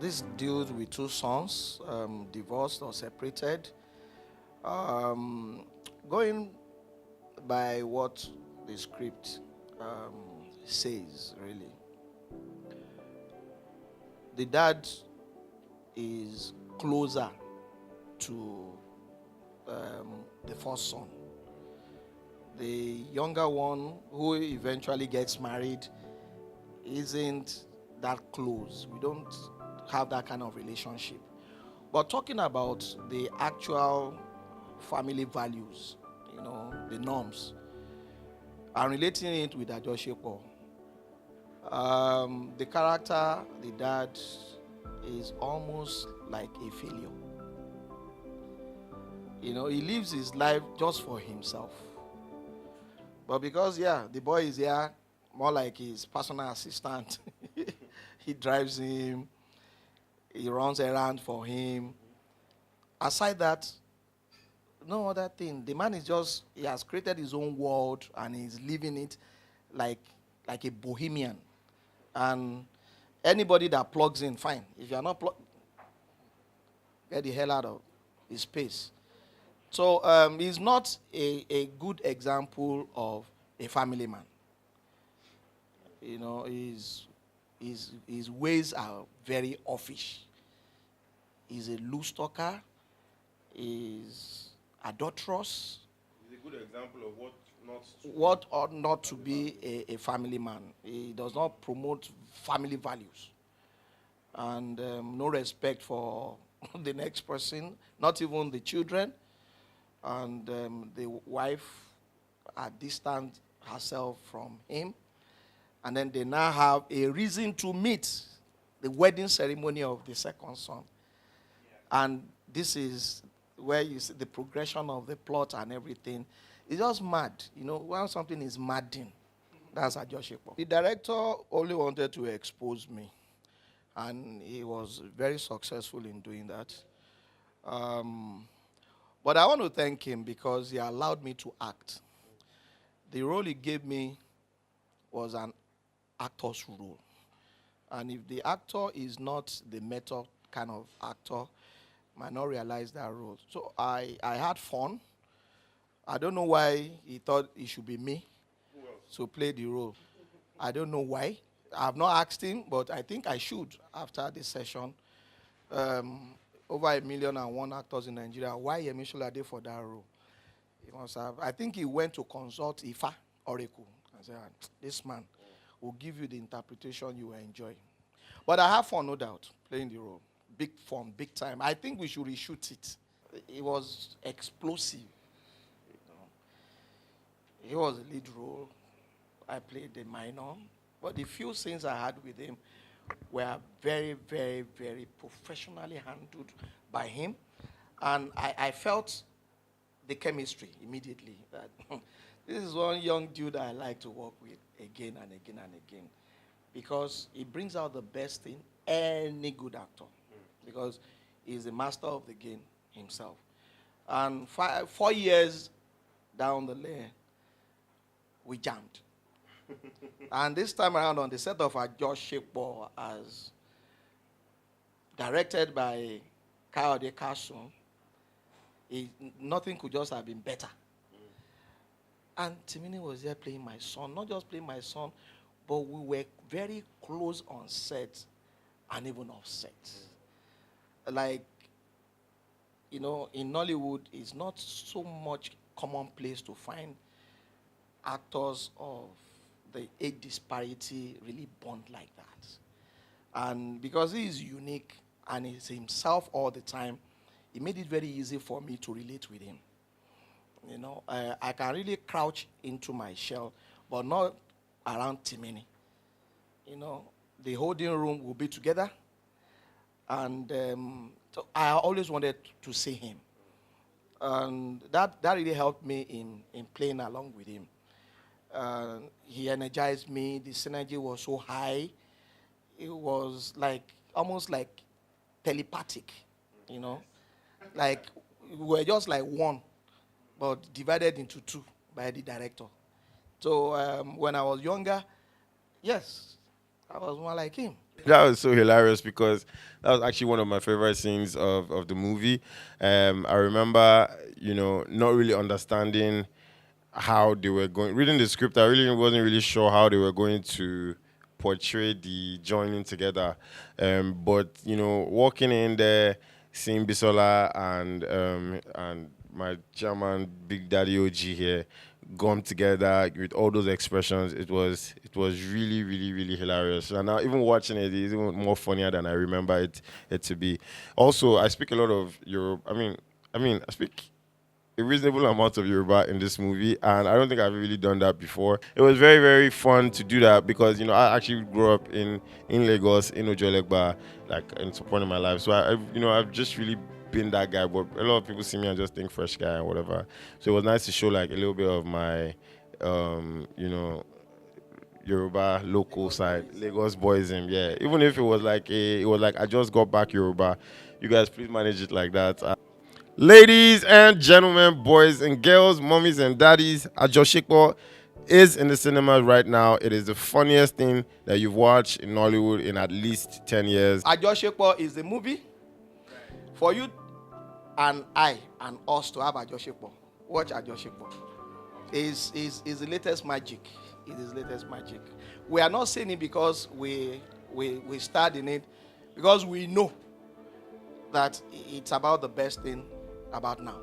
This deals with two sons, divorced or separated. Um, Going by what the script says, really, the dad is closer to the first son. The younger one, who eventually gets married, isn't that close. We don't have that kind of relationship. But talking about the actual family values, the norms, and relating it with Ajosepo, the character, the dad, is almost like a failure. He lives his life just for himself. But because, the boy is here, more like his personal assistant. He drives him, he runs around for him. Aside that, no other thing. The man he has created his own world and he's living it like a bohemian. And anybody that plugs in, fine. If you're not plugged, get the hell out of his space. So he's not a good example of a family man. His ways are very offish. He's a loose talker. He's adulterous. He's a good example of what ought not to be a family man. He does not promote family values. And no respect for the next person, not even the children. And the wife distanced herself from him. And then they now have a reason to meet, the wedding ceremony of the second son. Yeah. And this is where you see the progression of the plot and everything. It's just mad. When something is madding, that's Ajosepo. The director only wanted to expose me. And he was very successful in doing that. But I want to thank him because he allowed me to act. The role he gave me was an actor's role. And if the actor is not the method kind of actor, might not realize that role. So I had fun. I don't know why he thought it should be me to play the role. I don't know why. I have not asked him, but I think I should after this session. Over 1,000,001 actors in Nigeria. Why Yemi Solade for that role? He must have. I think he went to consult Ifa Oracle and said, "This man will give you the interpretation you will enjoy." But I have fun, no doubt, playing the role. Big fun, big time. I think we should reshoot it. It was explosive. He was the lead role. I played the minor. But the few scenes I had with him were very, very, very professionally handled by him. And I felt the chemistry immediately. That this is one young dude I like to work with again and again and again. Because he brings out the best in any good actor. Because he's the master of the game himself. And 4 years down the lane, we jammed. And this time around on the set of Ajosepo, as directed by Kayode Kasum, nothing could just have been better. And Timini was there playing my son, not just playing my son, but we were very close on set and even off set. Like, in Nollywood, it's not so much commonplace to find actors of the age disparity really bond like that. And because he is unique and he's himself all the time, it made it very easy for me to relate with him. I can really crouch into my shell, but not around Timini. The holding room will be together. And so I always wanted to see him. And that really helped me in playing along with him. He energized me. The synergy was so high. It was almost like telepathic, Like we were just like one, but divided into two by the director. So when I was younger, yes, I was more like him. That was so hilarious because that was actually one of my favorite scenes of the movie. I remember, not really understanding how they were going. Reading the script, I really wasn't really sure how they were going to portray the joining together. But walking in there, seeing Bisola and my German Big Daddy OG here gum together with all those expressions, it was really really really hilarious. And now even watching it is even more funnier than I remember it to be. Also, I speak a lot of Europe. I speak a reasonable amount of Yoruba in this movie, and I don't think I've really done that before. It was very, very fun to do that because I actually grew up in Lagos, in Ojolegba, like in some point in my life. So I've just really been that guy. But a lot of people see me and just think fresh guy and whatever. So it was nice to show like a little bit of my, Yoruba local side, Lagos boysism. Yeah, even if it was like I just got back Yoruba. You guys please manage it like that. Ladies and gentlemen, boys and girls, mommies and daddies, Ajosepo is in the cinemas right now. It is the funniest thing that you've watched in Nollywood in at least 10 years. Ajosepo is the movie for you and I and us to have Ajosepo. Watch Ajosepo. Is the latest magic. It is latest magic. We are not saying it because we starred in it, because we know that it's about the best thing about now.